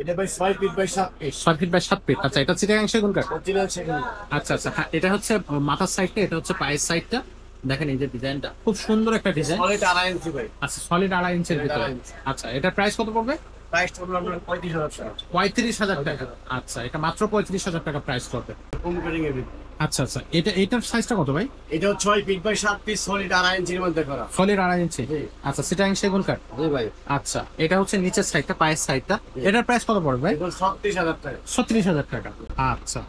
এটা ভাই 6 feet by 7 feet. 6 feet by 7 feet. আচ্ছা, এটা চিটাগাং সেগুন কাঠ। অরিজিনাল সেগুন। আচ্ছা আচ্ছা, হ্যাঁ, এটা হচ্ছে মাথার সাইডটা, এটা হচ্ছে পায়ের সাইডটা। দেখেন এই যে ডিজাইনটা, খুব সুন্দর একটা ডিজাইন। সলিড 2.5 ইঞ্চি ভাই। আচ্ছা, সলিড 2.5 ইঞ্চের সলিড ভিতরে। 2.5 ইঞ্চি। আচ্ছা, এটার প্রাইস কত পড়বে? প্রাইস পড়বে আপনার 35,000 টাকা। 35,000 টাকা। আচ্ছা, এটা মাত্র 35,000 টাকা প্রাইস করবে। হোম কাটিং এর। আচ্ছা আচ্ছা, এটার সাইজটা কত ভাই? এটা 6 ফিট বাই 7 ফিট সলিড 2.5 ইঞ্চির মধ্যে করা। সলিড 2.5 ইঞ্চি। জি। আচ্ছা, চিটাগাং সেগুন কাঠ। জি ভাই। আচ্ছা, এটা হচ্ছে নিচের সাইডটা, পায়ের সাইডটা। এটার প্রাইস কত পড়বে ভাই? এটা 36,000 টাকা। 36,000 টাকা। আচ্ছা,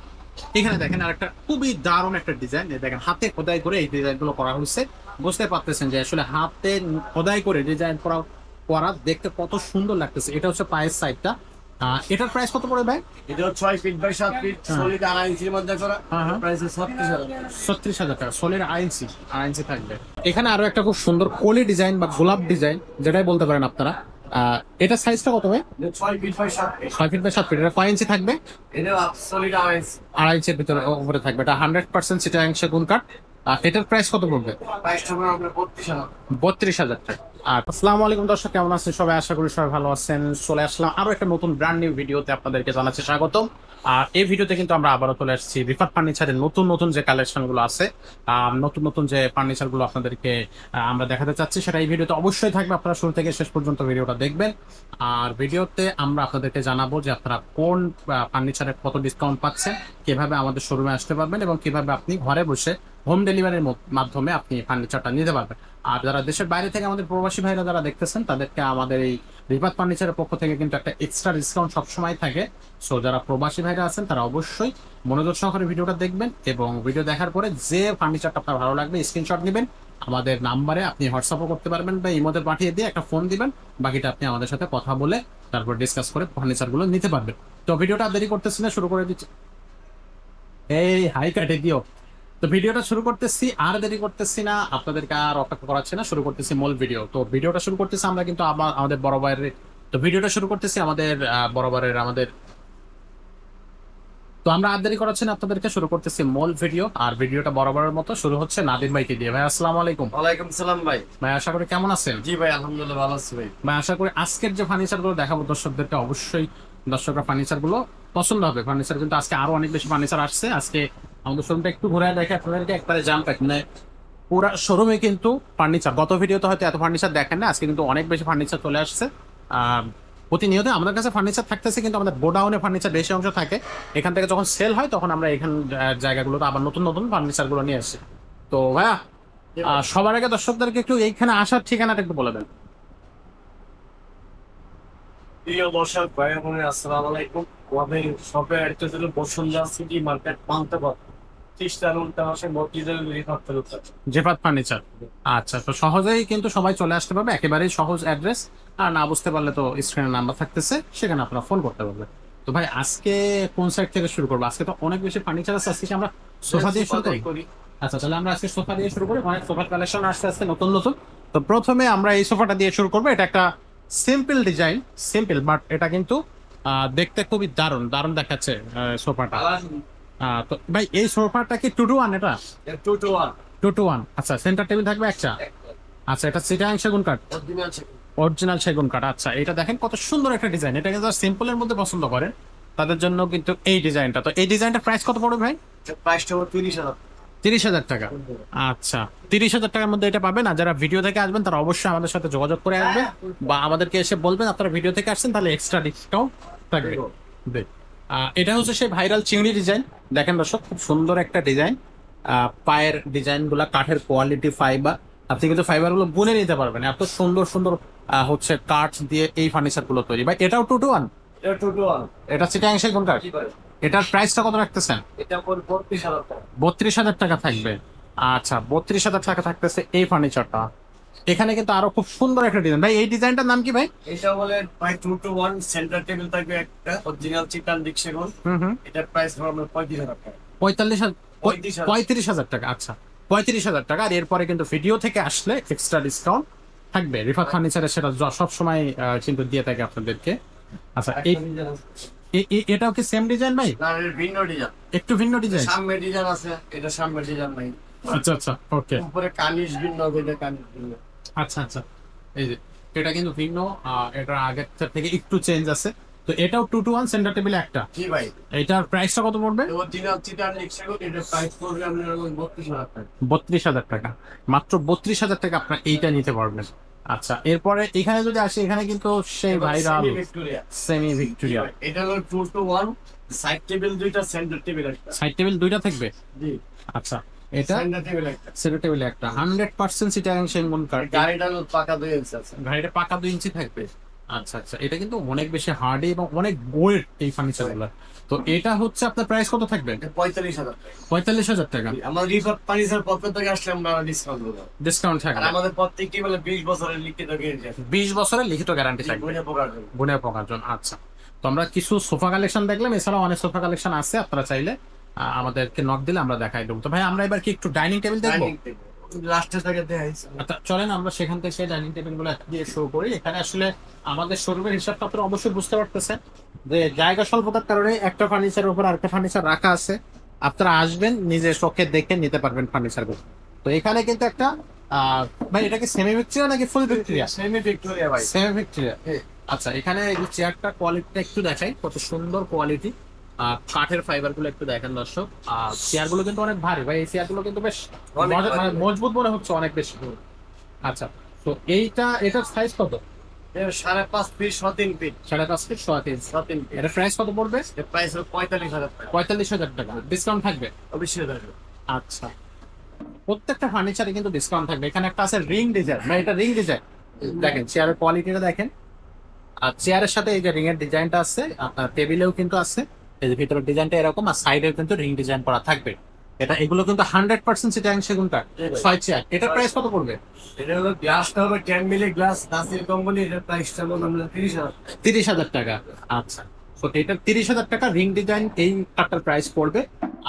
এখানে দেখেন আরেকটা খুবই দারুণ একটা ডিজাইন। দেখেন হাতে খোদাই করে এই ডিজাইন গুলো করা হয়েছে। বুঝতে পারতেছেন যে আসলে হাতে খোদাই করে ডিজাইন করা করা দেখতে কত সুন্দর লাগতেছে। এটা হচ্ছে পায়ের সাইডটা। এটার প্রাইস কত পড়ে ভাই? এটা 6 ফিট বাই 7 ফিট সলিড 2.5 ইঞ্চির মধ্যে করা। হ্যাঁ হ্যাঁ, প্রাইস 36,000 টাকা। 36,000 টাকা। সোলের আইনসি থাকবে। এখানে আরো একটা খুব সুন্দর কলি ডিজাইন বা গোলাপ ডিজাইন, যেটাই বলতে পারেন আপনারা। এটা সাইজটা কত ভাই? এটা 6 feet by 7 feet. 6 feet by 7 feet. এটা কয় ইঞ্চি থাকবে? এটা সলিড 2.5 ইঞ্চি। 2.5 ইঞ্চির ভিতরে উপরে থাকবে। এটা 100% চিটাগাং সেগুন কাঠ। এটার প্রাইস কত পড়বে? প্রাইস পড়বে আপনার 32,000। 32,000 টাকা। আর আসসালামু আলাইকুম দর্শক, কেমন আছেন সবাই? আশা করি সবাই ভালো আছেন। চলে আসলাম আরো একটা নতুন ব্র্যান্ড নিউ ভিডিওতে, আপনাদেরকে জানাচ্ছি স্বাগতম। আর এই ভিডিওতে কিন্তু আমরা আবারও চলে আসছি রিফাত ফার্নিচারের নতুন নতুন যে কালেকশন গুলো আছে, নতুন নতুন যে ফার্নিচার গুলো আপনাদেরকে আমরা দেখাতে চাচ্ছি, সেটা এই ভিডিওতে অবশ্যই থাকবে। আপনারা শুরু থেকে শেষ পর্যন্ত ভিডিওটা দেখবেন। আর ভিডিওতে আমরা আপনাদেরকে জানাবো যে আপনারা কোন ফার্নিচারে কত ডিসকাউন্ট পাচ্ছেন, কিভাবে আমাদের শোরুমে আসতে পারবেন, এবং কিভাবে আপনি ঘরে বসে হোম ডেলিভারির মাধ্যমে আপনি ফার্নিচারটা নিতে পারবেন। আর যারা দেশের বাইরে থেকে আমাদের প্রবাসী ভাইরা যারা দেখতেছেন, তাদেরকে আমাদের এই রিফাত ফার্নিচারের পক্ষ থেকে কিন্তু একটা এক্সট্রা ডিসকাউন্ট সবসময় থাকে। সো যারা প্রবাসী ভাইরা আছেন, তারা অবশ্যই মনোযোগ সহকারে ভিডিওটা দেখবেন, এবং ভিডিও দেখার পরে যে ফার্নিচারটা আপনার ভালো লাগবে স্ক্রিনশট নেবেন। আমাদের নাম্বারে আপনি হোয়াটসঅ্যাপও করতে পারবেন বা ইমোতে পাঠিয়ে দিয়ে একটা ফোন দিবেন। বাকিটা আপনি আমাদের সাথে কথা বলে তারপর ডিসকাস করে ফার্নিচারগুলো নিতে পারবেন। তো ভিডিওটা দেরি করতেছি না, শুরু করে দিচ্ছি। এই হাই কাটে দিও। তো ভিডিওটা শুরু করতেছি, আর দেরি করতেছি না, আপনাদেরকে আর অপেক্ষা করাচ্ছি না, শুরু করতেছি মূল ভিডিও। তো ভিডিওটা শুরু করতেছি আমরা কিন্তু আমাদের বরাবরের। তো ভিডিওটা শুরু করতেছি আমাদের বরাবরের আমাদের। তো আমরা আর দেরি করাচ্ছি না, আপনাদেরকে শুরু করতেছি মূল ভিডিও। আর ভিডিওটা বরাবরের মতো শুরু হচ্ছে নাদিম ভাইকে দিয়ে। ভাই আসসালামু আলাইকুম। ওয়ালাইকুম সালাম ভাই। ভাই আশা করি কেমন আছেন? জি ভাই, আলহামদুলিল্লাহ ভালো আছি ভাই। ভাই আশা করি আজকের যে ফার্নিচার গুলো দেখাবো দর্শকদেরকে, অবশ্যই দর্শকরা ফার্নিচার গুলো পছন্দ হবে। ফার্নিচার কিন্তু আজকে আরো অনেক বেশি ফার্নিচার আসছে। আজকে আমাদের শোরুমটা একটু ঘুরে দেখে আপনাদেরকে একবারে জাম প্যাক, মানে পুরা শোরুমে কিন্তু ফার্নিচার। গত ভিডিওতে হয়তো এত ফার্নিচার দেখেন না, আজকে কিন্তু অনেক বেশি ফার্নিচার চলে আসছে। আহ, প্রতিনিয়ত আমাদের কাছে ফার্নিচার থাকতেছে, কিন্তু আমাদের গোডাউনে ফার্নিচার বেশি অংশ থাকে। এখান থেকে যখন সেল হয়, তখন আমরা এখান জায়গাগুলোতে আবার নতুন নতুন ফার্নিচার গুলো নিয়ে আসি। তো ভাইয়া, সবার আগে দর্শকদেরকে একটু এইখানে আসার ঠিকানাটা একটু বলে দেন। প্রিয় দর্শক ভাই বোনেরা, আসসালামু আলাইকুম। আমাদের শপে অ্যাড্রেস হলো বসুন্ধরা সিটি মার্কেট, পান্থপথ, 30 মসজিদের রিফাত ফার্নিচার। জেফাত ফার্নিচার। আচ্ছা, তো সহজেই কিন্তু সবাই চলে আসতে পারবে, একেবারেই সহজ অ্যাড্রেস। আর না বুঝতে পারলে তো স্ক্রিনে নাম্বার থাকতেছে, সেখানে আপনারা ফোন করতে পারবেন। তো ভাই আজকে কোন সাইড থেকে শুরু করবো? আজকে তো অনেক বেশি ফার্নিচার আছে, আজকে কি আমরা সোফা দিয়ে শুরু করি? আচ্ছা, তাহলে আমরা আজকে সোফা দিয়ে শুরু করি। অনেক সোফার কালেকশন আসতে আসতে নতুন নতুন। তো প্রথমে আমরা এই সোফাটা দিয়ে শুরু করবো। এটা একটা সিম্পল ডিজাইন, সিম্পল বাট এটা কিন্তু দেখতে খুবই দারুণ দারুণ দেখাচ্ছে সোফাটা। তো ভাই এই সোফাটা কি 2-to-1? এটা 2 to 1। 2-to-1। আচ্ছা, সেন্টার টেবিল থাকবে একটা। আচ্ছা, এটা চিটাগাং সেগুন কাঠ, অরিজিনাল সেগুন। অরিজিনাল সেগুন কাঠ। আচ্ছা, এটা দেখেন কত সুন্দর একটা ডিজাইন। এটাকে যারা সিম্পলের মধ্যে পছন্দ করেন, তাদের জন্য কিন্তু এই ডিজাইনটা। তো এই ডিজাইনটা প্রাইস কত পড়বে ভাই? প্রাইসটা হলো 30,000। 30,000 টাকা। আচ্ছা, 30,000 টাকার মধ্যে এটা পাবেন। আর যারা ভিডিও থেকে আসবেন, তারা অবশ্যই আমাদের সাথে যোগাযোগ করে আসবেন, বা আমাদেরকে এসে বলবেন আপনারা ভিডিও থেকে আসছেন, তাহলে এক্সট্রা ডিসকাউন্ট থাকবে। দেখ, এটা হচ্ছে সেই ভাইরাল চিংড়ি ডিজাইন। দেখেন দর্শক, খুব সুন্দর একটা ডিজাইন। পায়ের ডিজাইন গুলা, কাঠের কোয়ালিটি, ফাইবার। আপনি কিন্তু ফাইবার গুলো বুনে নিতে পারবেন, এত সুন্দর সুন্দর হচ্ছে কাঠ দিয়ে এই ফার্নিচার গুলো তৈরি। ভাই এটাও 2-to-1? এটা 2 to 1। এটা চিটাগাং সেগুন কাঠ। জি ভাই। এটার প্রাইসটা কত রাখতেছেন? এটা পড়বে 32,000 টাকা। 32,000 টাকা থাকবে। আচ্ছা, 32,000 টাকা থাকতেছে এই ফার্নিচারটা। এখানে কিন্তু আরো খুব সুন্দর একটা ডিজাইন। ভাই এই ডিজাইনটার নাম কি ভাই? এটা বলে ভাই 2 to 1 সেন্টার টেবিল থাকবে একটা, অরিজিনাল চিটান ডিক সেগুন। হুম হুম। এটার প্রাইস হবে 35,000 টাকা। 45,000। 35,000। 35,000 টাকা। আচ্ছা, 35,000 টাকা। আর এরপরে কিন্তু ভিডিও থেকে আসলে এক্সট্রা ডিসকাউন্ট থাকবে। রিফাত ফার্নিচারের সেটা সব সময় কিন্তু দিয়ে থাকে আপনাদেরকে। আচ্ছা, এই একটা ডিজাইন আছে। এটাও কি সেম ডিজাইন ভাই? না, এর ভিন্ন ডিজাইন। একটু ভিন্ন ডিজাইন। সামনে ডিজাইন আছে, এটা সামনে ডিজাইন নাই। আচ্ছা আচ্ছা, ওকে। উপরে কানিজ ভিন্ন, এটা কানিজ ভিন্ন। আচ্ছা আচ্ছা, এই যে এটা কিন্তু ভিন্ন। এটা আগের থেকে একটু চেঞ্জ আছে। তো তো এটাও 2-to-1 সেন্টার টেবিল একটা। জি ভাই। এটার প্রাইসটা কত পড়বে? অরিজিনাল চিটার লেক্সাগন, এটা প্রাইস পড়বে আপনার 32,000 টাকা। 32,000 টাকা, মাত্র 32,000 টাকা আপনার এইটা নিতে পারবেন। আচ্ছা, এরপরে এখানে যদি আসি, এখানে কিন্তু সেই ভাইরাল ভিক্টোরিয়া। Semi Victoria. এটা হলো 2-to-1 সাইড টেবিল দুইটা, সেন্টার টেবিল একটা। সাইড টেবিল দুইটা থাকবে। জি। আচ্ছা, এটা সেন্টার টেবিল একটা। সেন্টার টেবিল একটা 100% সিটারিং সেগুন কাঠ। গাড়িটা হলো পাকা 2 ইঞ্চি আছে। গাড়িটা পাকা 2 ইঞ্চি থাকবে। আচ্ছা আচ্ছা, এটা কিন্তু অনেক বেশি হার্ডি এবং অনেক ওয়েট এই ফার্নিচার গুলো। তো এটা হচ্ছে আপনার প্রাইস কত থাকবে? এটা 45,000 টাকা। 45,000 টাকা। আমার রিফার ফার্নিচার পক্ষ থেকে আসলে আমরা ডিসকাউন্ট দেবো। ডিসকাউন্ট আর থাকবে। আমাদের প্রত্যেকটি বলে 20 বছরের লিখিত গ্যারান্টি আছে। 20 বছরের লিখিত গ্যারান্টি থাকবে বইটা পোকার জন্য। গুণে পোকার জন্য। আচ্ছা, তো আমরা কিছু সোফা কালেকশন দেখলাম, এছাড়াও অনেক সোফা কালেকশন আছে, আপনারা চাইলে আমাদেরকে নক দিলে আমরা দেখাই দেবো। তো ভাই আমরা এবার কি একটু ডাইনিং টেবিল দেখবো? ডাইনিং টেবিল লাস্টের থেকে দেখাইছি। আচ্ছা চলেন আমরা সেখান থেকে ডাইনিং টেবিল গুলো দিয়ে শুরু করি। এখানে আসলে আমাদের শোরুমের হিসাবটা আপনারা অবশ্যই বুঝতে পারতেছেন যে জায়গা স্বল্পতার কারণে একটা ফার্নিচারের উপর আরেকটা ফার্নিচার রাখা আছে। আপনারা আসবেন, নিজের চোখে দেখে নিতে পারবেন ফার্নিচার গুলো। তো এখানে কিন্তু একটা ভাই এটা কি সেমি ভিক্টোরিয়া নাকি ফুল ভিক্টোরিয়া? সেমি ভিক্টোরিয়া ভাই। Semi Victoria. হ্যাঁ। আচ্ছা, এখানে এই চেয়ারটা কোয়ালিটিটা একটু দেখাই, কত সুন্দর কোয়ালিটি। কাঠের ফাইবার গুলো একটু দেখেন দর্শক। চেয়ার গুলো কিন্তু অনেক ভারী ভাই, এই চেয়ার গুলো কিন্তু বেশ অনেক মানে ভারী। মজবুত মনে হচ্ছে অনেক বেশি। আচ্ছা, তো এটার সাইজ কত? এর 5.5 ফিট 3 ফিট। 5.5 feet 3.5 3 feet. এটা প্রাইস কত পড়বে? এর প্রাইস হলো 45,000 টাকা। 45,000 টাকা। ডিসকাউন্ট থাকবে? অবশ্যই থাকবে। আচ্ছা, প্রত্যেকটা ফার্নিচারে কিন্তু ডিসকাউন্ট থাকবে। এখানে একটা আছে রিং ডিজাইন, মানে এটা রিং ডিজাইন। দেখেন চেয়ারের কোয়ালিটিটা দেখেন। আর চেয়ারের সাথে এই যে রিং এর ডিজাইনটা আছে, আপনার টেবিলেও কিন্তু আছে। এই যে ভিতরের ডিজাইনটা এরকম, আর সাইডেও কিন্তু রিং ডিজাইন করা থাকবে। এগুলো কিন্তু 100% সিটারিং সেগুন কাঠ। 6 চেয়ার। এটার প্রাইস কত পড়বে? এটা হলো গ্লাসটা হবে 10 মিলি গ্লাস, নাসির কোম্পানি। এর প্রাইসটা হলো আমরা 30,000। 30,000 টাকা। আচ্ছা, তো এটা 30,000 টাকা রিং ডিজাইন এই কাঠটার প্রাইস পড়বে।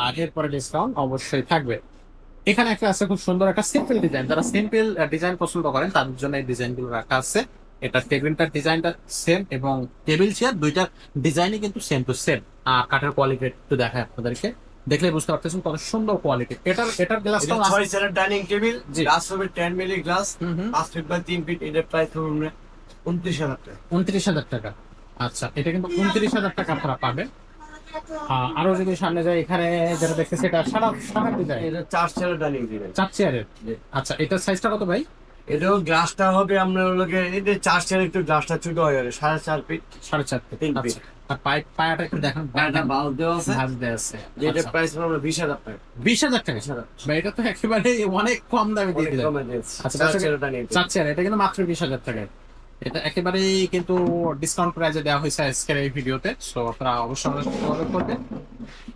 আর এরপরে ডিসকাউন্ট অবশ্যই থাকবে। এখানে একটা আছে খুব সুন্দর একটা সিম্পল ডিজাইন, যারা সিম্পল ডিজাইন পছন্দ করেন তাদের জন্য এই ডিজাইন গুলো রাখা আছে। এটা টেবিলটার ডিজাইনটা সেম, এবং টেবিল চেয়ার দুইটার ডিজাইনই কিন্তু সেম টু সেম। কাঠের কোয়ালিটি একটু দেখায় আপনাদেরকে, দেখলে বুঝতে পারতেছেন কত সুন্দর কোয়ালিটি। এটার গ্লাসটা 6 চেয়ারের ডাইনিং টেবিল, জি। গ্লাস হবে 10 মিলি গ্লাস, হুম হুম 5 ফিট বাই 3 ফিট। এর প্রাইস হলো 29,000 টাকা। 29,000 টাকা। আচ্ছা, এটা কিন্তু 29,000 টাকা আপনারা পাবেন। আরো যদি সামনে যায়, এখানে যেটা দেখতেছি এটা সাদা সাদা ডিজাইন, এটা 4 চেয়ারের ডাইনিং টেবিল। 4 চেয়ারের। আচ্ছা, এটার সাইজটা কত ভাই? এটাও গ্লাসটা হবে আপনার হলো গিয়ে, এই যে 4 চেয়ার একটু গ্লাসটা ছোট হয়ে যাবে, 4.5 ফিট। 4.5 ফিট। 3 আচ্ছা, আর পায়াটা একটু দেখেন। এটা বাল দেওয়া আছে। ভাঁজ দেয়া আছে। যেটা আচ্ছা, প্রাইস হলো 20,000 টাকা। 20,000 টাকা। ভাই এটা তো একেবারে অনেক কম দামে দিয়ে অনেক দিলেন। কমে দিয়েছে। আচ্ছা, 4 চেয়ারের ডাইনিং টেবিল। 4 চেয়ার, এটা কিন্তু মাত্র 20,000 টাকায়। এটা একেবারেই কিন্তু ডিসকাউন্ট প্রাইসে দেওয়া হয়েছে আজকের এই ভিডিওতে। সো আপনারা অবশ্যই আমাদের সাথে যোগাযোগ করবেন।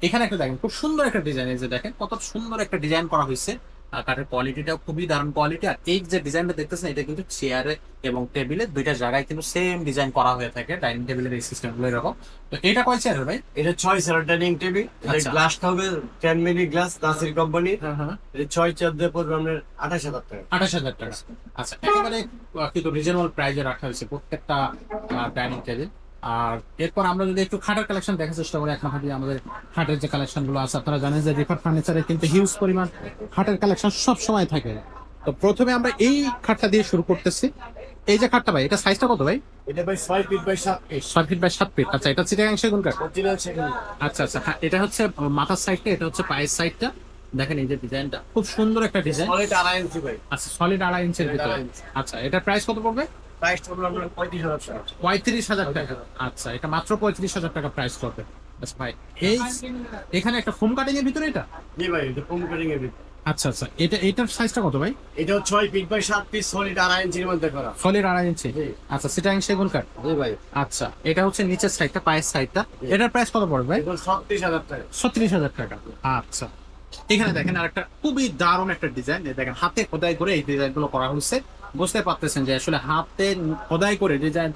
এখানে একটা দেখেন খুব সুন্দর একটা ডিজাইন, এই যে দেখেন কত সুন্দর একটা ডিজাইন করা হয়েছে। আর কাঠের কোয়ালিটিটাও খুবই দারুণ কোয়ালিটি। আর এই যে ডিজাইনটা দেখতেছেন, এটা কিন্তু চেয়ারে এবং টেবিলে দুইটা জায়গায় কিন্তু সেম ডিজাইন করা হয়ে থাকে। ডাইনিং টেবিলের এই সিস্টেম গুলো এরকম। তো এটা কয় চেয়ারের ভাই? এটা 6 চেয়ারের ডাইনিং টেবিল। এটা আচ্ছা। গ্লাসটা হবে 10 মিলি গ্লাস, নাসির কোম্পানি। হ্যাঁ হ্যাঁ, এটা 6 চেয়ার দিয়ে পড়বে আপনার 28,000 টাকা। 28,000 টাকা। আচ্ছা, একেবারে কিন্তু রিজনেবল প্রাইসে রাখা হয়েছে প্রত্যেকটা ডাইনিং টেবিল। আর এরপর আমরা যদি একটু খাটের কালেকশন দেখার চেষ্টা করি, এখন হাতে আমাদের খাটের যে কালেকশন গুলো আছে, আপনারা জানেন যে রিফার ফার্নিচারে কিন্তু হিউজ পরিমাণ খাটের কালেকশন সব সময় থাকে। তো প্রথমে আমরা এই খাটটা দিয়ে শুরু করতেছি। এই যে খাটটা ভাই, এটা সাইজটা কত ভাই? এটা ভাই 6 feet by 7 feet. 6 feet by 7 feet. আচ্ছা, এটা চিটাগাং সেগুন কাঠ। অরিজিনাল সেগুন। আচ্ছা আচ্ছা, হ্যাঁ, এটা হচ্ছে মাথার সাইডটা, এটা হচ্ছে পায়ের সাইডটা। দেখেন এই যে ডিজাইনটা খুব সুন্দর একটা ডিজাইন। সলিড 2.5 ইঞ্চি ভাই। আচ্ছা, সলিড 2.5 ইঞ্চের ভিতরে। 2.5 ইঞ্চি। আচ্ছা, এটার প্রাইস কত পড়বে? প্রাইসটা হলো আপনার 35,000 টাকা। 35,000 টাকা। আচ্ছা, এটা মাত্র 35,000 টাকা প্রাইস করবে। আচ্ছা ভাই, এখানে একটা ফোম কাটিং এর ভিতরে এটা। জি ভাই, এটা ফোম কাটিং এর ভিতর। আচ্ছা আচ্ছা, এটার সাইজটা কত ভাই? এটাও 6 ফিট বাই 7 ফিট, সলিড 2.5 ইঞ্চির মধ্যে করা। সলিড 2.5 ইঞ্চি। জি। আচ্ছা, সিটাং সেগুন কাঠ। জি ভাই। আচ্ছা, এটা হচ্ছে নিচের সাইডটা, পায়ের সাইডটা। এটার প্রাইস কত পড়বে ভাই? এটা 36,000 টাকা। 36,000 টাকা। আচ্ছা, এখানে দেখেন আর একটা খুবই দারুণ একটা ডিজাইন। দেখেন হাতে খোদাই করে এই ডিজাইন গুলো করা হয়েছে। বুঝতে পারতেছেন যে আসলে হাতে খোদাই করে ডিজাইন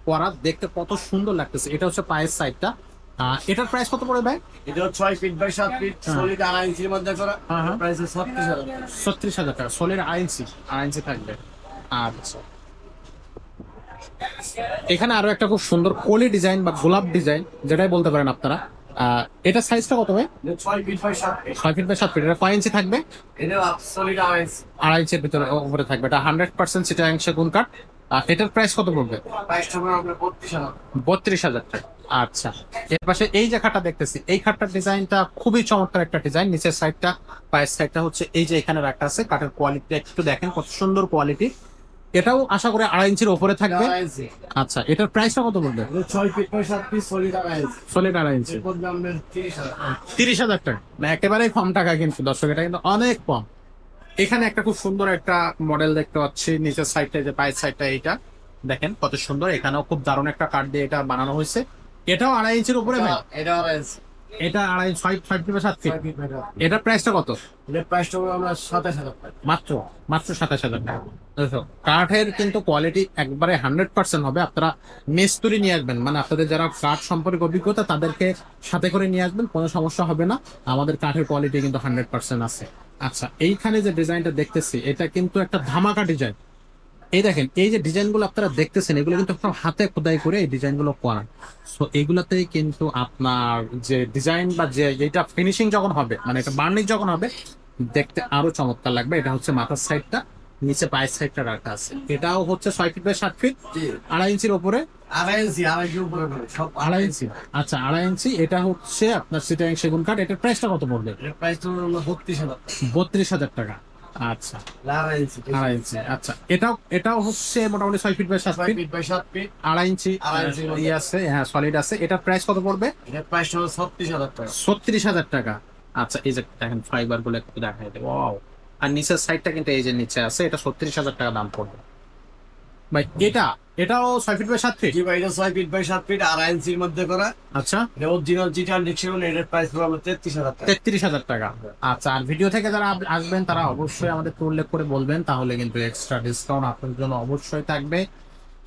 করা দেখতে কত সুন্দর লাগতেছে। এটা হচ্ছে পায়ের সাইডটা। এটার প্রাইস কত পড়ে ভাই? এটাও 6 ফিট বাই 7 ফিট, সলিড 2.5 ইঞ্চির মধ্যে করা। হ্যাঁ, হ্যাঁ। প্রাইস 36,000 টাকা। 36,000 টাকা। সলিড 2.5 ইঞ্চি, 2.5 ইঞ্চি থাকবে। আচ্ছা, এখানে আরো একটা খুব সুন্দর কলি ডিজাইন বা গোলাপ ডিজাইন, যেটাই বলতে পারেন আপনারা। এটা সাইজটা কত ভাই? এটা 6 feet by 7 feet. 6 feet by 7 feet. এটা কয় ইঞ্চি থাকবে? এটাও সলিড 2.5 ইঞ্চি। 2.5 ইঞ্চির ভিতরে উপরে থাকবে। এটা 100% চিটাগাং সেগুন কাঠ। এটার প্রাইস কত পড়বে? প্রাইসটা পড়বে আপনার 32,000। 32,000 টাকা। আচ্ছা, এর পাশে এই যে খাটটা দেখতেছি, এই খাটটার ডিজাইনটা খুবই চমৎকার একটা ডিজাইন। নিচের সাইডটা, পায়ের সাইডটা হচ্ছে এই যে এখানে রাখা আছে। কাঠের কোয়ালিটি একটু দেখেন, কত সুন্দর কোয়ালিটি। এটাও আশা করি 2.5 ইঞ্চির উপরে থাকবে। আচ্ছা, এটার প্রাইসটা কত পড়বে? 6 feet by 7 feet solid 2.5 inch. Solid 2.5 inch, এর পড়বে আপনার 30,000। 30,000 টাকা। না, একেবারেই কম টাকা কিন্তু দর্শক, এটা কিন্তু অনেক কম। এখানে একটা খুব সুন্দর একটা মডেল দেখতে পাচ্ছি, নিচের সাইডটা, যে পায়ের সাইডটা, এইটা দেখেন কত সুন্দর। এখানেও খুব দারুণ একটা কাঠ দিয়ে এটা বানানো হয়েছে। এটাও 2.5 ইঞ্চির উপরে ভাই? এটা 2.5 ইঞ্চি। এটা 2.5 5 ফিট বা 7 ফিট। 6 feet by 7 fit. এটার প্রাইসটা কত? এর প্রাইসটা পড়বে আমরা 27,000 টাকা। মাত্র মাত্র 27,000 টাকা। দেখো, কাঠের কিন্তু কোয়ালিটি একবারে 100% হবে। আপনারা মিস্ত্রি নিয়ে আসবেন, মানে আপনাদের যারা কাঠ সম্পর্কে অভিজ্ঞতা তাদেরকে সাথে করে নিয়ে আসবেন, কোনো সমস্যা হবে না। আমাদের কাঠের কোয়ালিটি কিন্তু 100% আছে। আচ্ছা, এইখানে যে ডিজাইনটা দেখতেছি, এটা কিন্তু একটা ধামাকা ডিজাইন। এই দেখেন, এই যে ডিজাইনগুলো আপনারা দেখতেছেন, এগুলো কিন্তু সব হাতে খোদাই করে এই ডিজাইনগুলো করা। সো এগুলাতেই কিন্তু আপনার যে ডিজাইন বা যে এটা ফিনিশিং যখন হবে, মানে এটা বার্নিশ যখন হবে, দেখতে আরো চমৎকার লাগবে। এটা হচ্ছে মাথার সাইডটা, নিচে পায়ের সাইডটা রাখা আছে। এটাও হচ্ছে 6 ফিট বাই 7 ফিট, জি। 2.5 ইঞ্চির উপরে। 2.5 ইঞ্চি, 2.5 উপরে পড়বে সব 2.5 ইঞ্চি, আচ্ছা 2.5 ইঞ্চি। এটা হচ্ছে আপনার সিটাং সেগুন কাঠ। এটার প্রাইসটা কত পড়বে? এর প্রাইস তো হলো 32,000 টাকা। 32,000 টাকা। আচ্ছা, 2.5 ইঞ্চি। 2.5 ইঞ্চি। আচ্ছা, এটাও হচ্ছে মোটামুটি 6 feet by 7 6 feet, feet by 7 feet. 2.5 inch. 2.5 ইঞ্চির মধ্যে। ইয়ে আছে, হ্যাঁ, সলিড আছে। এটার প্রাইস কত পড়বে? এর প্রাইস হলো 36,000 টাকা। 36,000 টাকা। আচ্ছা, এই যে দেখেন ফাইবার গুলো একটু দেখাই দেবো। ওয়াও! আর নিচের সাইডটা কিন্তু এই যে নিচে আছে, এটা 36,000 টাকা দাম পড়বে ভাই। এটাও 6 ফিট বাই 7 ফিট। জি ভাই, এটা 6 ফিট বাই 7 ফিট, 2.5 ইঞ্চির মধ্যে করা। আচ্ছা, এটা অরিজিনাল চিটান ডিকশন। এর প্রাইস পড়বে আমরা 33,000 টাকা। 33,000 টাকা। আচ্ছা, আর ভিডিও থেকে যারা আসবেন তারা অবশ্যই আমাদের উল্লেখ করে বলবেন, তাহলে কিন্তু এক্সট্রা ডিসকাউন্ট আপনাদের জন্য অবশ্যই থাকবে।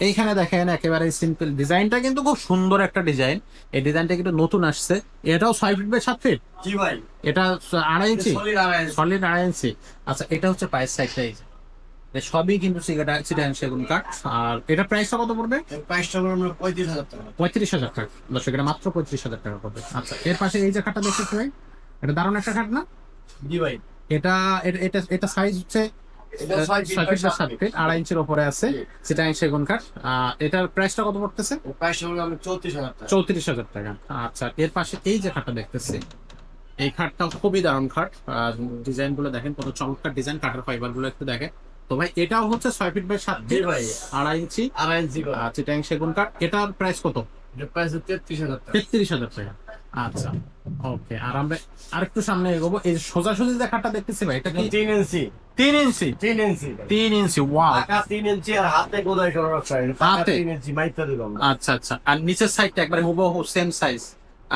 এইখানে দেখেন একেবারে সিম্পল, ডিজাইনটা কিন্তু খুব সুন্দর একটা ডিজাইন। এই ডিজাইনটা কিন্তু নতুন আসছে। এটাও 6 ফিট বাই 7 ফিট। জি ভাই, এটা 2.5 ইঞ্চি, সলিড 2.5 ইঞ্চি। সলিড 2.5 ইঞ্চি। আচ্ছা, এটা হচ্ছে পায়ের সাইডটা, এই যে সবই কিন্তু চিটাগাং সেগুন কাঠ। আর এটা প্রাইসটা কত পড়বে? এর প্রাইসটা পড়বে আমরা 35,000 টাকা। 35,000 টাকা। দর্শক, এটা মাত্র 35,000 টাকা পড়বে। আচ্ছা, এর পাশে এই যে খাটটা দেখতেছি ভাই, এটা দারুণ একটা খাট না? জি ভাই, এটা এটা এটা সাইজ হচ্ছে এটা 6 ফিট 6 বাই ফিট বা 7 7 ফিট। ফিট, 2.5 ইঞ্চির উপরে আছে। জি। চিটাগাং সেগুন কাঠ। এটার প্রাইসটা কত পড়তেছে? এর প্রাইসটা পড়বে আমরা 34,000 টাকা। 34,000 টাকা। আচ্ছা, এর পাশে এই যে খাটটা দেখতেছি, এই খাটটাও খুবই দারুণ খাট। ডিজাইন গুলো দেখেন, কত চমৎকার ডিজাইন। কাঠের ফাইবার গুলো একটু দেখেন তো ভাই। এটাও হচ্ছে 6 ফিট বাই 7 জি ফিট, ভাই, 2.5 ইঞ্চি, 2.5 ইঞ্চি করে। চিটাগাং সেগুন কাঠ। এটার প্রাইস কত? এর প্রাইস 33,000 টাকা। 33,000 টাকা। আচ্ছা, ওকে। আর আমরা আরেকটু সামনে এগোবো। এই যে সোজাসুজি যে খাটটা দেখতেছি ভাই, এটা কি 3 ইঞ্চি। 3 ইঞ্চি? 3 ইঞ্চি। 3 ইঞ্চি, ওয়াও! পাকা 3 ইঞ্চি আর হাতে গোদাই করা রাখছে। পাকা হাতে? 3 ইঞ্চি মাইপটা দিব আমরা। আচ্ছা আচ্ছা। আর নিচের সাইডটা একবারে হুবহু সেম সাইজ।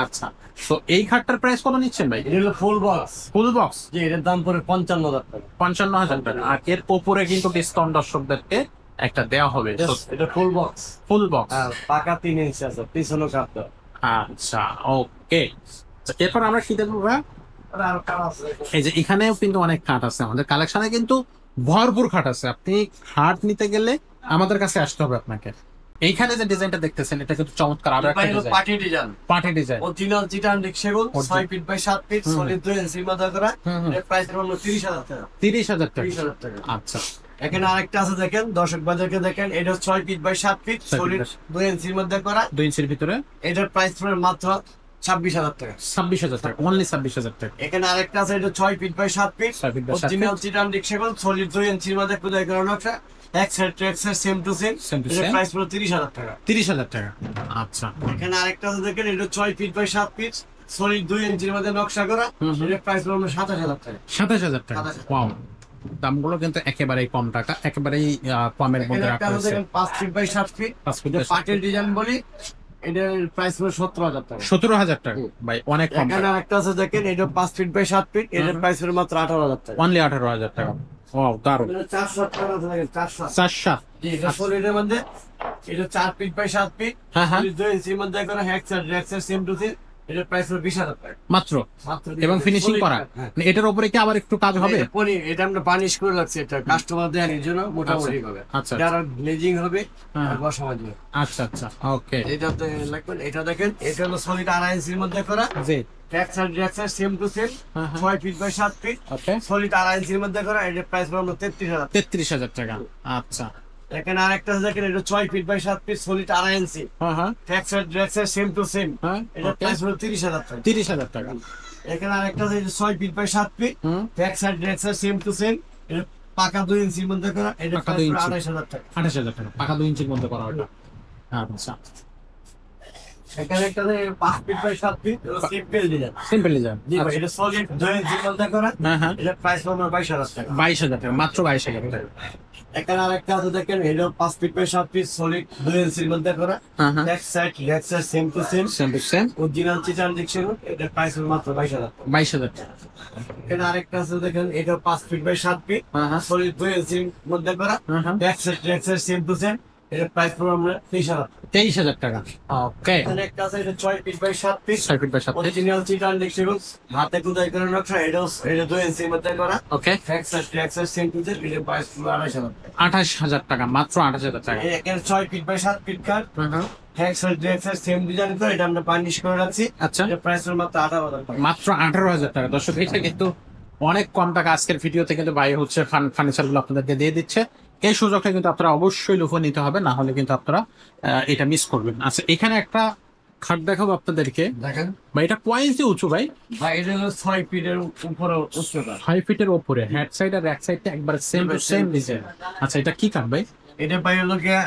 আচ্ছা, তো এই খাটটার প্রাইস কত নিচ্ছেন ভাই? এটা হলো ফুল বক্স। ফুল বক্স জি, এটার দাম পড়ে 55,000 টাকা। 55,000 টাকা। আর এর উপরে কিন্তু ডিসকাউন্ট দর্শকদেরকে একটা দেওয়া হবে। এটা ফুল বক্স। Full box. আর পাকা 3 ইঞ্চি আছে, পিছনে কাটতে। আচ্ছা, ওকে। এরপর আমরা কি দেখবো ভাই? আর কার আছে? এই যে এখানেও কিন্তু অনেক খাট আছে, আমাদের কালেকশনে কিন্তু ভরপুর খাট আছে। আপনি খাট নিতে গেলে আমাদের কাছে আসতে হবে আপনাকে। এইখানে যে ডিজাইনটা দেখতেছেন, এটা কিন্তু চমৎকার আরো একটা ভাই হলো design, party design. Party design. Original চিটান সেগুন, 6 ফিট বাই 7 ফিট, হুম। সলিড 2 ইঞ্চি মধ্যে করা। হুম, হুম। এর প্রাইস হলো 30,000 টাকা। 30,000 টাকা। 30,000 টাকা। আচ্ছা, এখানে আরেকটা আছে দেখেন, দর্শক বাজারকে দেখেন। এটা 6 feet by 7 feet, 6 feet solid by 2 ইঞ্চির মধ্যে করা। 2 ইঞ্চির ভিতরে এটার প্রাইস পড়ে মাত্র 26,000 টাকা। 26,000 টাকা, অনলি 26,000 টাকা। এখানে আরেকটা আছে, এটা 6 feet by 7 feet, 6 feet by 7 original চিটান সেগুন, সলিড 2 ইঞ্চির মধ্যে খোদাই করা নকশা। এক সাইড টু এক side same to same. Same to এটার same। প্রাইস পড়ে 30,000 টাকা। 30,000 টাকা। আচ্ছা, এখানে আরেকটা আছে দেখেন, এটা 6 ফিট বাই 7 ফিট, সলিড 2 ইঞ্চির মধ্যে নকশা করা। হুম, হুম। এটার প্রাইস পড়ে 27,000 টাকা। 27,000 টাকা। 27,000 ওয়াও! দামগুলো কিন্তু একেবারেই কম টাকা, একেবারেই কমের এখানে মধ্যে একটা রাখা আছে হয়েছে। দেখেন, 5 ফিট বাই 7 ফিট, 5 ফিট এটা বাই 7 পাটের ডিজাইন বলি। এটার প্রাইস পড়ে 17,000 টাকা। 17,000 টাকা ভাই, অনেক কম এখানে টাকা। আরেকটা আছে দেখেন, এটা 5 ফিট বাই 7 ফিট, এটার হুম। প্রাইস পড়ে মাত্র 18,000 টাকা। অনলি 18,000 টাকা। ওয়াও, দারুণ। এটা 400 টাকা আছে দেখেন, 400। 400। জি, এটা সলিডের মধ্যে। এটা 4 ফিট বাই 7 ফিট, হ্যাঁ, হ্যাঁ। 2 ইঞ্চির মধ্যে করা, হ্যাকসার সেম টু সেম। এটার প্রাইস পড়ে 20,000 টাকা। মাত্র? মাত্র এবং 20,000 ফিনিশিং solid করা? কাঠ, হ্যাঁ। মানে এটার উপরে কি আবার একটু কাজ হবে? এটা আমরা বানিশ করে রাখছি, এটা কাস্টমার দেন এর জন্য মোটামুটি হবে। আচ্ছা, যারা গ্লেজিং হবে হ্যাঁ। আর বসানো যাবে। আচ্ছা আচ্ছা, ওকে। এটাতে লাগবে, এটা দেখেন, এটা হলো সলিড 2.5 ইঞ্চির মধ্যে করা। জি, ট্র্যাকসার সেম টু সেম, হ্যাঁ, হ্যাঁ। 6 feet by 7 feet, okay. Solid 2.5 ইঞ্চির মধ্যে করা। এটার প্রাইস পড়বে 33,000। 33,000 টাকা। আচ্ছা, এখানে আরেকটা আছে দেখেন, এটা 6 ফিট বাই 7 ফিট সলিড 2.5 ইঞ্চি। হ্যাঁ হ্যাঁ ফ্যাক্সার ড্রেক্সার সেম টু সেম। হ্যাঁ, এটা প্রাইস হলো 30,000 টাকা। 30,000 টাকা। এখানে আরেকটা আছে 6 ফিট বাই 7 ফিট ফ্যাক্সার ড্রেক্সার সেম টু সেম। এটা পাকা 2 ইঞ্চির মধ্যে করা। এটা পাকা 2 প্রাইস ইঞ্চি 28,000 টাকা। 28,000 টাকা, পাকা 2 ইঞ্চির মধ্যে করা ওটা। আচ্ছা, এখানে একটা আছে 5 feet by 7 feet simple design. Simple design. জি ভাই, এটা সলিড 2 ইঞ্চির মধ্যে করা। হ্যাঁ হ্যাঁ, এটা প্রাইস হলো 22,000 টাকা। 22,000 টাকা, মাত্র 22,000 টাকা। এখানে আরেকটা আছে দেখেন, এটা 5 ফিট বাই 7 ফিট সলিড 2 ইঞ্চির মধ্যে করা। হ্যাঁ হ্যাঁ, back side leg side same to same. Same to same, original চিটান ডিকশন। এটা প্রাইস হলো মাত্র 22,000 টাকা। 22,000 টাকা। এখানে আরেকটা আছে দেখেন, এটা 5 ফিট বাই 7 ফিট হ্যাঁ হ্যাঁ, সলিড 2 ইঞ্চির মধ্যে করা। হ্যাঁ হ্যাঁ, back side leg side same to same. এটা প্রাইস পড়বে আমরা 23,000 টাকা। 23,000 টাকা। ওকে, এখানে একটা আছে, এটা 6 feet by 7 feet 6 feet by 7 feet. Original চিটান ডিকশন। হাতে খোদাই করে নকশা। এটা 2 ইঞ্চির মধ্যে করা। Okay, back side leg side same to same. এটা প্রাইস পড়বে 28,000 টাকা। 28,000 টাকা, মাত্র 28,000 টাকা। এখানে 6 ফিট বাই 7 ফিট কাট হ্যাঁ হ্যাঁ, সেম ডিজাইন করে এটা আমরা পার্নিশ করে রাখছি। আচ্ছা, এটা প্রাইস হলো মাত্র 18,000 টাকা। মাত্র 18,000 টাকা। দর্শক, এটা কিন্তু অনেক কম টাকা। আজকের ভিডিওতে কিন্তু ভাই হচ্ছে ফার্নিচার গুলো আপনাদেরকে দিয়ে দিচ্ছে। এই সুযোগটা কিন্তু আপনারা অবশ্যই লুফে নিতে হবে, না হলে কিন্তু আপনারা এটা মিস করবেন। আচ্ছা, এখানে একটা খাট দেখাবো আপনাদেরকে। দেখেন ভাই, এটা কয় ইঞ্চি উঁচু ভাই? ভাই, এটা হলো 6 ফিটের উপরে উচ্চতা। 6 ফিটের উপরে, হেড সাইড আর ব্যাক সাইডটা একবার সেম টু সেম ডিজাইন। আচ্ছা, এটা কি কাঠ ভাই? এটা ভাই হলো গিয়ে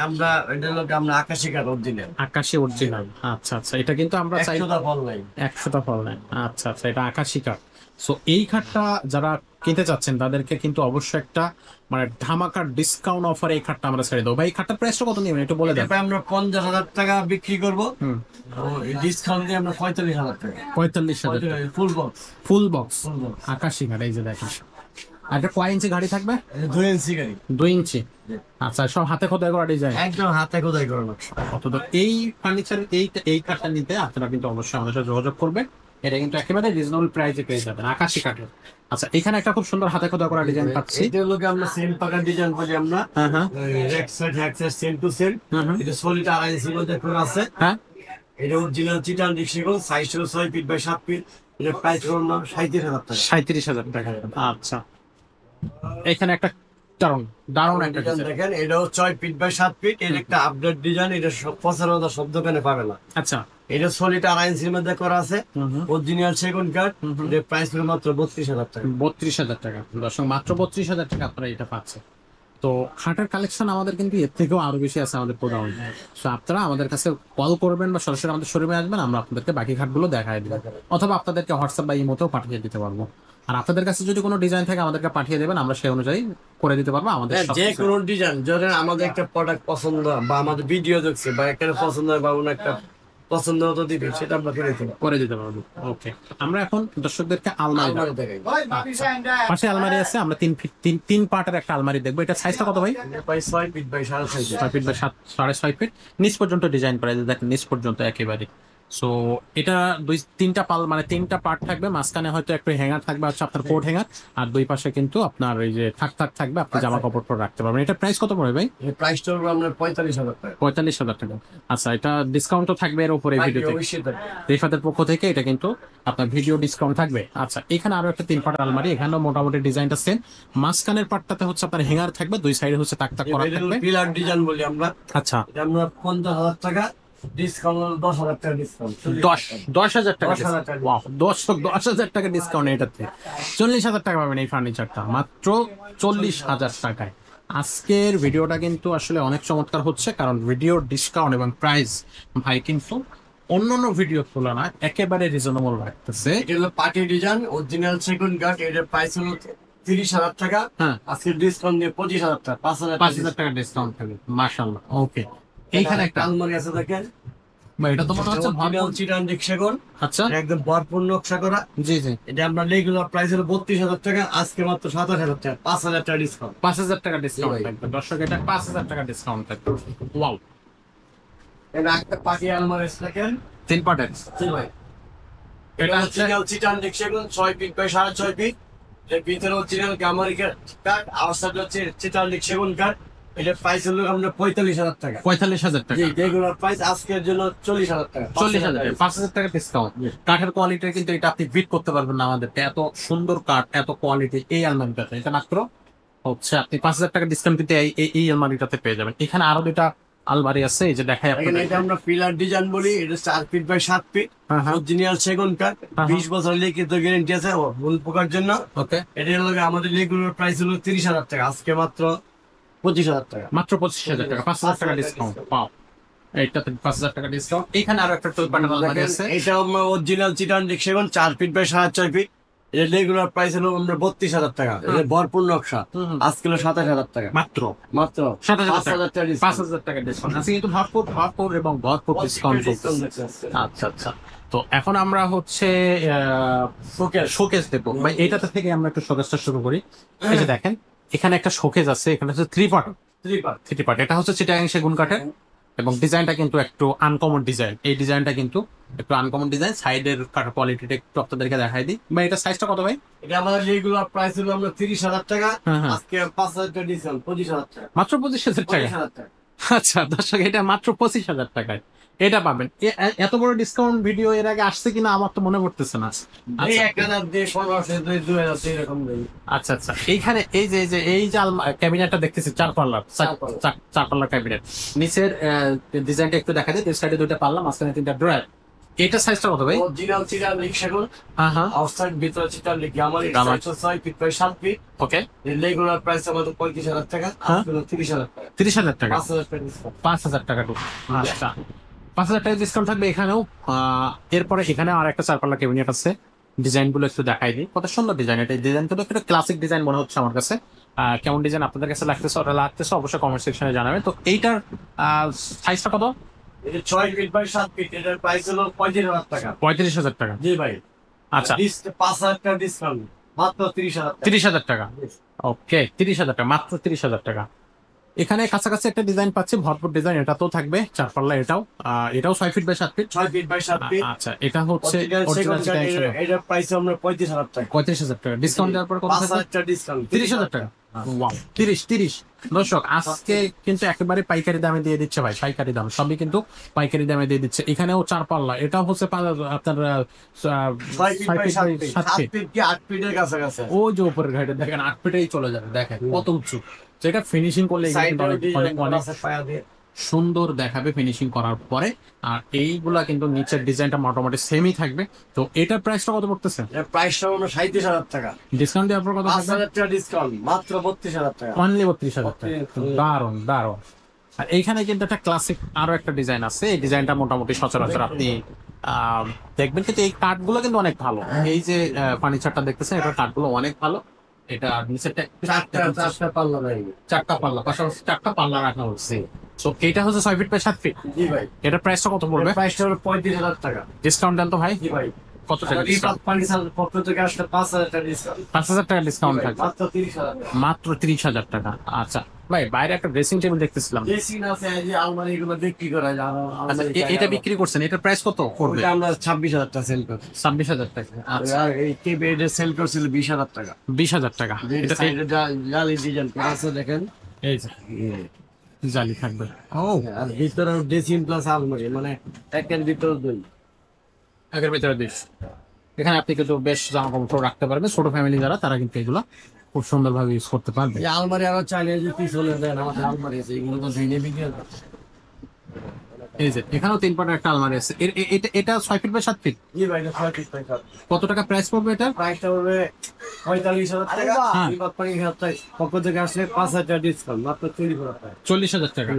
আমরা আকাশি কাঠ অরিজিনাল। আকাশি অরিজিনাল। আচ্ছা আচ্ছা, এটা কিন্তু আমরা চাই 100টা ফল নাই। 100টা ফল নেয়। আচ্ছা আচ্ছা, এটা আকাশি কাঠ। সো এই খাটটা যারা কিনতে চাচ্ছেন তাদেরকে কিন্তু অবশ্যই একটা মানে ধামাকা ডিসকাউন্ট অফার এই খাটটা আমরা ছেড়ে দেবো। ভাই, এই খাটটার প্রাইসটা কত নেবেন একটু বলে দেন। এটা আমরা 50,000 টাকা বিক্রি করবো। হুম, ডিসকাউন্ট দিয়ে আমরা 45,000 টাকা। 45,000 টাকা, full box. Full box full box. আকাশি ঘাট। এই যে দেখেন, আর এটা কয় ইঞ্চি গাড়ি থাকবে? 2 ইঞ্চি গাড়ি। 2 ইঞ্চি। আচ্ছা, সব হাতে খোদাই করা ডিজাইন। একদম হাতে খোদাই করে নকশা। কত তো এই ফার্নিচার এই কাঠটা নিতে আপনারা কিন্তু অবশ্যই আমাদের সাথে যোগাযোগ করবেন। এটা কিন্তু একেবারে রিজনেবল প্রাইসে পেয়ে যাবেন, আকাশি কাঠের। আচ্ছা, এখানে একটা খুব সুন্দর হাতে খোদা করা ডিজাইন পাচ্ছি। এটা হলো গিয়ে আমরা সেম পাকা ডিজাইন বলি আমরা। হ্যাঁ হ্যাঁ, rake side hack side same to same. এটা সলিড 2.5 ইঞ্চির মধ্যে করা আছে। হ্যাঁ, এটা অরিজিনাল চিটান ডিকশন। সাইজ হলো 6 ফিট বাই 7 ফিট। এটা প্রাইস হলো 37,000 টাকা। 37,000 টাকা। আচ্ছা, এখানে একটা দারুণ দারুণ একটা ডিজাইন ডিজাইন। দেখেন, এটাও 6 ফিট বাই 7 ফিট। এর একটা আপডেট ডিজাইন। এটা সব 55,000 সব দোকানে পাবে না। আচ্ছা, এটা সলিড 2.5 ইঞ্চির মধ্যে করা আছে। হুম হুম, অরিজিনাল সেগুন কাঠ। এর প্রাইস হলো মাত্র 32,000 টাকা। 32,000 টাকা। দর্শক, মাত্র 32,000 টাকা আপনারা এটা পাচ্ছেন। তো খাটের কালেকশন আমাদের কিন্তু এর থেকেও আরো বেশি আছে আমাদের গোডাউনে। তো আপনারা আমাদের কাছে কল করবেন বা সরাসরি আমাদের শোরুমে আসবেন, আমরা আপনাদেরকে বাকি খাটগুলো দেখাই দেবো, অথবা আপনাদেরকে হোয়াটসঅ্যাপ বা ইমোতেও পাঠিয়ে দিতে পারবো। আর আপনাদের কাছে যদি কোনো ডিজাইন থাকে আমাদেরকে পাঠিয়ে দেবেন, আমরা সেই অনুযায়ী করে দিতে পারবো। আমাদের যে কোনো ডিজাইন, ধরেন আমাদের একটা প্রোডাক্ট পছন্দ বা আমাদের ভিডিও দেখছে বা একটা পছন্দ হয় বা কোনো একটা পছন্দ হতো দিবে, সেটা আমরা করে দিতে পারবো। করে দিতে পারবো। ওকে, আমরা এখন দর্শকদেরকে আলমারি আলমারি দেখাবো। দেখাই। পাশে আলমারি আছে, আমরা 3 ফিট 3 পার্টের একটা আলমারি দেখবো। এটা সাইজটা কত ভাই? এটা প্রায় 6 ফিট বাই 6.5 ফিট। 6 ফিট বা 6.5 ফিট, নিচ পর্যন্ত ডিজাইন করা যায়। দেখেন, নিচ পর্যন্ত একেবারে। সো এটা 2-3টা মানে 3টা পার্ট থাকবে। মাঝখানে হয়তো একটা হ্যাঙ্গার থাকবে, হচ্ছে আপনার কোট হ্যাঙ্গার। আর দুই পাশে কিন্তু আপনার এই যে থাক থাকবে, আপনি জামা কাপড় পরে রাখতে পারবেন। এটা প্রাইস কত পড়বে ভাই? এর প্রাইসটা হলো আমরা 45,000 টাকা। 45,000 টাকা। আচ্ছা, এটা ডিসকাউন্ট তো থাকবে এর উপরে ভিডিওতে। অবশ্যই থাকবে। রিফাতের পক্ষ থেকে এটা কিন্তু আপনার ভিডিও ডিসকাউন্ট থাকবে। আচ্ছা, এখানে আরো একটা 3 পার্ট আলমারি। এখানেও মোটামুটি ডিজাইনটা সেম। মাঝখানের পার্টটাতে হচ্ছে আপনার হ্যাঙ্গার থাকবে, দুই সাইডে হচ্ছে তাক করা এটা হলো থাকবে। পিলার ডিজাইন বলি আমরা। আচ্ছা, এটা আমরা 50,000 টাকা ডিসকাউন্ট, 10,000 টাকা ডিসকাউন্ট। 10,000 টাকা। 10,000 টাকা। ওয়াও, 10,000 টাকা ডিসকাউন্ট। এটাতে 40,000 টাকা পাবেন এই ফার্নিচারটা, মাত্র 40,000 টাকায়। আজকের ভিডিওটা কিন্তু আসলে অনেক চমৎকার হচ্ছে, কারণ ভিডিওর ডিসকাউন্ট এবং প্রাইস ভাই কিন্তু অন্যান্য ভিডিওর তুলনায় একেবারে রিজনেবল রাখতেছে। এটা হলো পার্টি ডিজাইন, অরিজিনাল সেগুন কাঠ। এটার প্রাইস হলো 30,000 টাকা। হ্যাঁ, আজকে ডিসকাউন্ট দিয়ে 25,000 টাকা, 5,000 টাকা ডিসকাউন্ট থাকবে। মাশাআল্লাহ। ওকে, এইখানে একটা আলমারি আছে দেখেন। ভাই, এটা তো মনে হচ্ছে অরিজিনাল চিটান সেগুন। আচ্ছা, একদম ভরপুর নকশা করা। জি জি, এটা আমরা রেগুলার প্রাইস হলো 32,000 টাকা, আজকে মাত্র 27,000 টাকা, 5,000 টাকা ডিসকাউন্ট। 5,000 টাকা ডিসকাউন্ট জি ভাই। থাকবে। দর্শক, এটা 5,000 টাকা ডিসকাউন্ট থাকবে। ওয়াও, এটা একটা পার্টি আলমারি আছে দেখেন। 3 পার্টের। জি ভাই। এটা এটা হচ্ছে অরিজিনাল চিটান সেগুন, 6 ফিট বাই 6.5 ফিট। এর ভিতরে অরিজিনাল গামারি কাঠ, আউটসাইড হচ্ছে চিটান সেগুন কাঠ। এটা প্রাইস হলো আমরা 45,000 টাকা। 45,000 টাকা। জি, রেগুলার প্রাইস আজকের জন্য 40,000 টাকা। 40,000 টাকা, 5,000 টাকা ডিসকাউন্ট। কাঠের কোয়ালিটি কিন্তু এটা আপনি বিট করতে পারবেন না আমাদেরকে। এত সুন্দর কাঠ, এত কোয়ালিটি এই আলমারিটাতে। এটা মাত্র হচ্ছে আপনি 5,000 টাকা ডিসকাউন্ট দিতে এই আলমারিটাতে পেয়ে যাবেন। এখানে আরো দুইটা আলমারি আছে, এই যে দেখাই এখানে আপনাদের। এটা আমরা পিলার ডিজাইন বলি, এটা 4 ফিট বাই 7 ফিট, হ্যাঁ হ্যাঁ অরিজিনাল সেগুন কাঠ, হ্যাঁ। 20 বছর লিখিত গ্যারান্টি আছে ভুল পোকার জন্য। ওকে, এটা হলো আমাদের রেগুলার প্রাইস হলো 30,000 টাকা, আজকে মাত্র 25,000 টাকা। মাত্র 25,000 টাকা, 5,000 টাকা ডিসকাউন্ট পাও। এইটাতে 5,000 টাকা ডিসকাউন্ট। এখানে আরো একটা টুল প্যাটার্ন আলমারি আছে। এটা আমরা অরিজিনাল চিটান সেগুন 4 ফিট বাই 4.5 ফিট, এটা রেগুলার প্রাইস হলো আমরা 32,000 টাকা। এটা ভরপুর নকশা, আজকে হলো 27,000 টাকা মাত্র মাত্র 7,000 টাকা, 5,000 টাকা discount। 5,000 টাকা ডিসকাউন্ট আছে কিন্তু ভরপুর এবং ভরপুর ডিসকাউন্ট। আচ্ছা আচ্ছা, তো এখন আমরা হচ্ছে শোকেস দেবো ভাই। এইটাতে থেকে আমরা একটু শোকেসটা শুরু করি। এই যে দেখেন, এখানে একটা শোকেস আছে, এখানে হচ্ছে থ্রি পার্ট। এটা হচ্ছে চিটাগাং সেগুন কাঠের এবং ডিজাইনটা কিন্তু একটু আনকমন ডিজাইন। এই ডিজাইনটা কিন্তু একটু আনকমন ডিজাইন। সাইডের কাঠের কোয়ালিটিটা একটু আপনাদেরকে দেখাই দিই ভাই। এটা সাইজটা কত ভাই? এটা আমাদের রেগুলার প্রাইস হলো আমরা 30,000 টাকা, হ্যাঁ, হ্যাঁ। আজকে 5,000 টাকা ডিসকাউন্ট, 25,000 টাকা। মাত্র 25,000 টাকা। 25,000 টাকা। আচ্ছা দর্শক, এটা মাত্র 25,000 টাকায় এটা পাবেন। এত বড় ডিসকাউন্ট ভিডিও এর আগে আসছে কিনা আমার তো মনে পড়তেছে না। এই আচ্ছা 1,000 দিয়ে 1500 দিয়ে 2,000 এরকম দেই। আচ্ছা আচ্ছা, এইখানে এই যে ক্যাবিনেটটা দেখতেছি, চার পাল্লার ক্যাবিনেট। নিচের ডিজাইনটা একটু দেখা যায়। দুই সাইডে দুইটা পাল্লা, মাঝখানে 3টা ড্রয়ার। এটা সাইজটা কত ভাই? অরিজিনাল চিটার লিক সেগুন, হ্যাঁ হ্যাঁ, আউটসাইড ভিতরে চিটার লিক আমার গামারি। 6 feet by 7 feet, okay. Regular price আমাদের 35,000 টাকা, হ্যাঁ। আজকে হলো 30,000 টাকা, 30,000 টাকা, 5,000 টাকা ডিসকাউন্ট। 5,000 টাকা টুকু। আচ্ছা, 5,000 টাকা ডিসকাউন্ট থাকবে এখানেও। এরপরে এখানে আর একটা চার পাল্লা ক্যাবিনেট আছে। ডিজাইন গুলো একটু দেখাই দিই, কত সুন্দর ডিজাইন। এটা ডিজাইন কিন্তু একটু ক্লাসিক ডিজাইন মনে হচ্ছে আমার কাছে। কেমন ডিজাইন আপনাদের কাছে লাগতেছে অবশ্যই কমেন্ট সেকশনে জানাবেন। তো এইটার সাইজটা কত? এটা 6 ফিট বাই 7 ফিট, এটার প্রাইস হলো 35,000 টাকা। 35,000 টাকা। জি ভাই। আচ্ছা, 5,000 টাকা ডিসকাউন্ট, মাত্র 30,000 টাকা। 30,000 টাকা। ওকে, 30,000 টাকা, মাত্র 30,000 টাকা। এখানে কাছাকাছি একটা ডিজাইন পাচ্ছি, ভরপুর ডিজাইন। এটা তো থাকবে চার পাল্লা, এটাও 6 feet by 7 feet. 6 feet by 7 feet. আচ্ছা, এটা হচ্ছে অরিজিনাল এটার প্রাইস আমরা 35,000 টাকা। 35,000 টাকা। ডিসকাউন্ট দেওয়ার পর কত থাকবে? 5,000 টাকা ডিসকাউন্ট, 30,000 টাকা। ওয়াও, 30। দর্শক, আজকে কিন্তু একেবারে পাইকারি দামে দিয়ে দিচ্ছে ভাই। পাইকারি দাম, সবই কিন্তু পাইকারি দামে দিয়ে দিচ্ছে। এখানেও চার পাল্লা, এটাও হচ্ছে আপনার 6 feet by 7 feet, 7 7 feet. Feet কি 8 ফিটের কাছাকাছি। ও যে উপরের ঘাটে দেখেন 8 ফিটেই চলে যাবে। দেখেন কত উঁচু। যেটা ফিনিশিং করলে এগুলো কিন্তু সাইডের অনেক ডিজাইন অনেক আছে পায়া দিয়ে। সুন্দর দেখাবে ফিনিশিং করার পরে। আর এইগুলা কিন্তু নিচের ডিজাইনটা মোটামুটি সেমই থাকবে। তো এটার প্রাইসটা কত পড়তেছে? এর প্রাইসটা হলো 37,000 টাকা, ডিসকাউন্ট দেওয়ার পর কত থাকবে? 5,000 টাকা ডিসকাউন্ট, মাত্র 32,000 টাকা। অনলি 32,000 টাকা। দারুণ দারুণ। আর এইখানে কিন্তু একটা ক্লাসিক আরো একটা ডিজাইন আছে। এই ডিজাইনটা মোটামুটি সচরাচর আপনি দেখবেন, কিন্তু এই কাঠগুলো কিন্তু অনেক ভালো। এই যে ফার্নিচারটা দেখতেছেন, এটার কাঠগুলো অনেক ভালো। এটা নিচেরটা চারটা পাল্লা ভাই। চারটা পাল্লা, পাশাপাশি চারটা পাল্লা রাখা হচ্ছে। তো এটা হচ্ছে 6 ফিট বাই 7 ফিট। জি ভাই। এটার প্রাইসটা কত পড়বে? প্রাইসটা হলো 35,000 টাকা। ডিসকাউন্ট দেন তো ভাই। জি ভাই। কত টাকা ডিসকাউন্ট? পাকিস্তানের পক্ষ থেকে আসলে 5,000 টাকা ডিসকাউন্ট। 5,000 টাকা ডিসকাউন্ট থাকবে, মাত্র 30,000 টাকা। মাত্র 30,000 টাকা। আচ্ছা ভাই, বাইরে একটা ড্রেসিং টেবিল দেখতেছিলাম। ড্রেসিং আছে, এই যে আলমারি এগুলো বিক্রি করা যায়। আচ্ছা, এটা বিক্রি করছেন, এটার প্রাইস কত পড়বে? ওটা আমরা 26,000 টাকা সেল করি। 26,000 টাকা। আচ্ছা, আর এই কেবে এটা সেল করছিল 20,000 টাকা। 20,000 টাকা। এটা সাইডে জালি ডিজাইন করা আছে দেখেন। এই যে জালি থাকবে। ও, আর ভিতরে ড্রেসিং প্লাস আলমারি, মানে একের ভিতর দুই। একের ভিতরে দিস। এখানে আপনি কিন্তু বেশ জামা কাপড় রাখতে পারবেন। ছোট ফ্যামিলি যারা, তারা কিন্তু এগুলো খুব সুন্দরভাবে ইউজ করতে পারবে। এই আলমারি আরো চাইলে যে পিছনে দেন, আমাদের আলমারি আছে, এগুলো তো ভেঙে বিক্রি হয়। এই যে এখানেও 3 পাটের একটা আলমারি আছে। এটা 6 ফিট বাই 7 ফিট। জি ভাই, এটা 6 ফিট বাই 7 ফিট। কত টাকা প্রাইস পড়বে এটা? প্রাইসটা হবে 45,000 টাকা। হ্যাঁ। এই বাদ 5,000 টাকা পক্ষ থেকে আসলে 5,000 টাকা ডিসকাউন্ট, মাত্র 40,000 টাকা। 40,000 টাকা।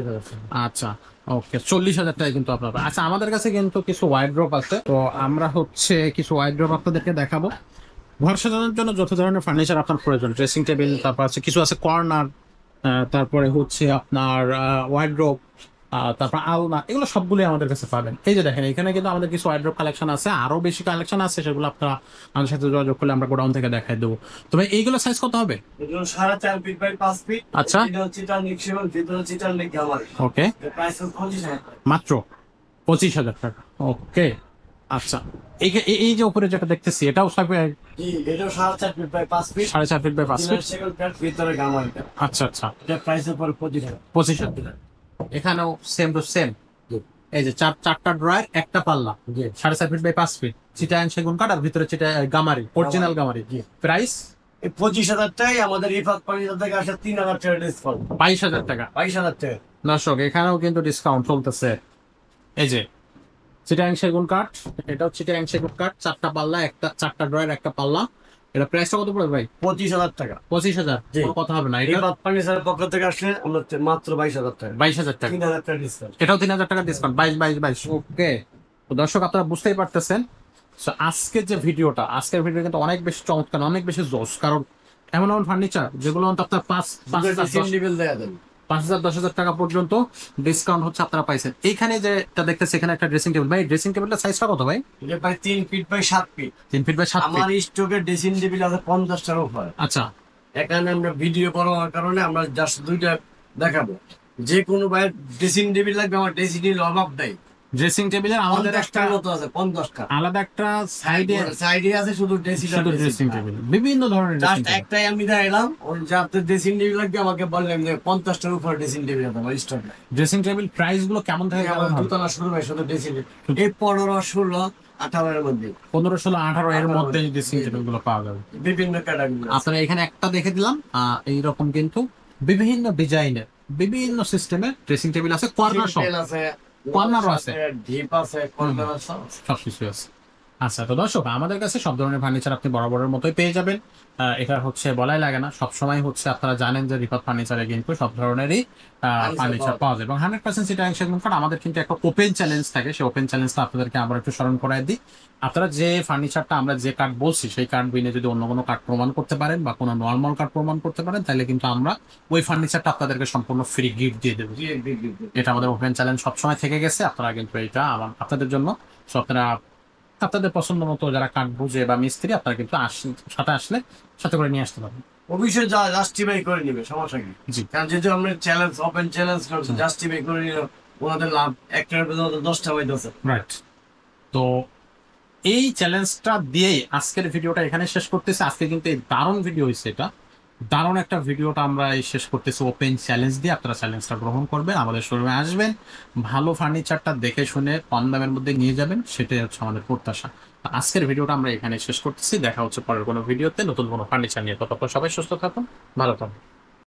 আচ্ছা, ওকে, 40,000 টাকা কিন্তু আপনার। আচ্ছা, আমাদের কাছে কিন্তু কিছু ওয়াইড্রপ আছে। তো আমরা হচ্ছে কিছু ওয়াইড্রপ আপনাদেরকে দেখাবো। ঘর সাজানোর জন্য যত ধরনের ফার্নিচার আপনার প্রয়োজন, ড্রেসিং টেবিল, তারপর আছে কিছু আছে কর্নার, তারপরে হচ্ছে আপনার ওয়াইড্রপ, তারপর আলনা, এগুলো সবগুলোই আমাদের কাছে পাবেন। এই যে দেখেন, এখানে কিন্তু আমাদের কিছু ওয়াইড্রপ কালেকশন আছে, আরো বেশি কালেকশন আছে। সেগুলো আপনারা আমাদের সাথে যোগাযোগ করলে আমরা গোডাউন থেকে দেখাই দেবো। তবে এইগুলো সাইজ কত হবে? এগুলো 4.5 ফিট বাই 5 ফিট। আচ্ছা। এটা হচ্ছে চিটার নিক্সেবল, ভিতরে চিটার লেগ আমার। ওকে, প্রাইস হলো 25,000 টাকা। মাত্র 25,000 টাকা। ওকে, আচ্ছা। এই যে উপরে যেটা দেখতেছি, এটাও জি, এটাও 4.5 feet by 5 feet. 4.5 feet by 5 feet. Second flat, ভিতরে গামারিটা। আচ্ছা আচ্ছা, এটা প্রাইস পড়ে 25,000 টাকা। 25,000 টাকা। এখানেও সেম টু সেম। এই যে চারটা ড্রয়ার, একটা পাল্লা, জি। 4.5 ফিট বাই 5 ফিট, চিটাগাং সেগুন কাঠ, আর ভিতরে গামারি, অরিজিনাল গামারি। জি। প্রাইস এই 25,000 টাকায় আমাদের রিফাত ফার্নিচার থেকে আসে 3,000 টাকা ডিসকাউন্ট। 22,000 টাকা। 22,000 টাকা। দর্শক এখানেও কিন্তু ডিসকাউন্ট চলতেছে। এই যে চিটাগাং সেগুন কাঠ, এটাও চিটাগাং সেগুন কাঠ, 4টা পাল্লা, 4টা ড্রয়ার, একটা পাল্লা। এটা প্রাইসটা কত পড়বে ভাই? 25,000 টাকা। 25,000। জি। কোনো কথা হবে না। এটা রিফাত ফার্নিচারের পক্ষ থেকে আসলে আমরা মাত্র 22,000 টাকা। 22,000 টাকা। 3,000 টাকা ডিসকাউন্ট। এটাও 3,000 টাকা ডিসকাউন্ট। 22। ওকে, তো দর্শক আপনারা বুঝতেই পারতেছেন। So, আজকের যে ভিডিওটা, আজকের ভিডিও কিন্তু অনেক বেশি চমৎকার, অনেক বেশি জোস। কারণ এমন এমন ফার্নিচার যেগুলো অন্তত আপনার 5,000 10,000 টাকা পর্যন্ত ডিসকাউন্ট হচ্ছে আপনারা পাইছেন। এইখানে যেটা দেখতেছে এখানে একটা ড্রেসিং টেবিল। ভাই ড্রেসিং টেবিলটা সাইজটা কত ভাই? এটা ভাই 3 feet by 7 feet. 3 feet by 7 feet. আমার স্টকে ড্রেসিং টেবিল আছে 50 টাকার উপর। আচ্ছা, এখানে আমরা ভিডিও করার কারণে আমরা জাস্ট দুইটা দেখাবো। যে কোনো ভাইয়ের ড্রেসিং টেবিল লাগবে, আমার ড্রেসিং টেবিল অভাব নাই। ড্রেসিং টেবিলের আমাদের 50 একটা টাকার মতো আছে, 50 টাকা। আলাদা একটা সাইডে আছে শুধু ড্রেসিং টেবিল, বিভিন্ন ধরনের ড্রেসিং জাস্ট টেবিল। একটাই আমি দেখাইলাম। ওই যাতে ড্রেসিং টেবিল লাগবে আমাকে বললেন যে 50 টাকার উপর ড্রেসিং টেবিল আছে আমার স্টক নাই। ড্রেসিং টেবিল প্রাইস গুলো কেমন থাকে? আমার দুতলা শুরু হয় শুধু ড্রেসিং টেবিল। এই 15, 16, 18 এর মধ্যে 15, 16, 18 এর মধ্যে ড্রেসিং টেবিল গুলো পাওয়া যাবে। বিভিন্ন ক্যাটাগরি। আপনারা এখানে একটা দেখে দিলাম, এইরকম কিন্তু বিভিন্ন ডিজাইনের, বিভিন্ন সিস্টেমের ড্রেসিং টেবিল আছে। কর্নার সব, আছে, কর্নারও আছে, ডিপ আছে, কর্নার আছে, সবকিছু আছে। আচ্ছা, তো দর্শক আমাদের কাছে সব ধরনের ফার্নিচার আপনি বরাবরের মতোই পেয়ে যাবেন। এটা হচ্ছে বলাই লাগে না, সবসময় হচ্ছে আপনারা জানেন যে রিফাত ফার্নিচারে কিন্তু সব ধরনেরই ফার্নিচার পাওয়া যায় এবং 100% চিটাগাং সেগুন কাঠ। আমাদের কিন্তু একটা ওপেন চ্যালেঞ্জ থাকে, সেই ওপেন চ্যালেঞ্জটা আপনাদেরকে আমরা একটু স্মরণ করাই দিই। আপনারা যে ফার্নিচারটা আমরা যে কাঠ বলছি সেই কাঠ বিনে যদি অন্য কোনো কাঠ প্রমাণ করতে পারেন বা কোনো নর্মাল কাঠ প্রমাণ করতে পারেন, তাহলে কিন্তু আমরা ওই ফার্নিচারটা আপনাদেরকে সম্পূর্ণ ফ্রি গিফট দিয়ে দেবো। এটা আমাদের ওপেন চ্যালেঞ্জ সবসময় থেকে গেছে। আপনারা কিন্তু এটা আপনাদের জন্য, সো আপনারা আপনাদের পছন্দ মতো যারা কাঠ বুঝে বা মিস্ত্রি, আপনারা কিন্তু সাথে আসলে সাথে করে নিয়ে আসতে পারবেন। অবশ্যই জাস্টিফাই করে নিবে, সমস্যা কি? জি। কারণ যেহেতু আমরা চ্যালেঞ্জ, ওপেন চ্যালেঞ্জ করছি, জাস্টিফাই করে নিলে ওনাদের লাভ। একটার ভিতরে 10টা পাইতেছে। রাইট। তো এই চ্যালেঞ্জটা দিয়েই আজকের ভিডিওটা এখানে শেষ করতেছি। আজকে কিন্তু এই দারুণ ভিডিও হয়েছে, এটা দারুণ একটা ভিডিওটা আমরা এই শেষ করতেছি ওপেন চ্যালেঞ্জ দিয়ে। আপনারা চ্যালেঞ্জটা গ্রহণ করবেন, আমাদের শোরুমে আসবেন, ভালো ফার্নিচারটা দেখে শুনে কম দামের মধ্যে নিয়ে যাবেন, সেটাই হচ্ছে আমাদের প্রত্যাশা। আজকের ভিডিওটা আমরা এখানে শেষ করতেছি। দেখা হচ্ছে পরের কোনো ভিডিওতে নতুন কোনো ফার্নিচার নিয়ে। ততক্ষণ সবাই সুস্থ থাকুন, ভালো থাকুন।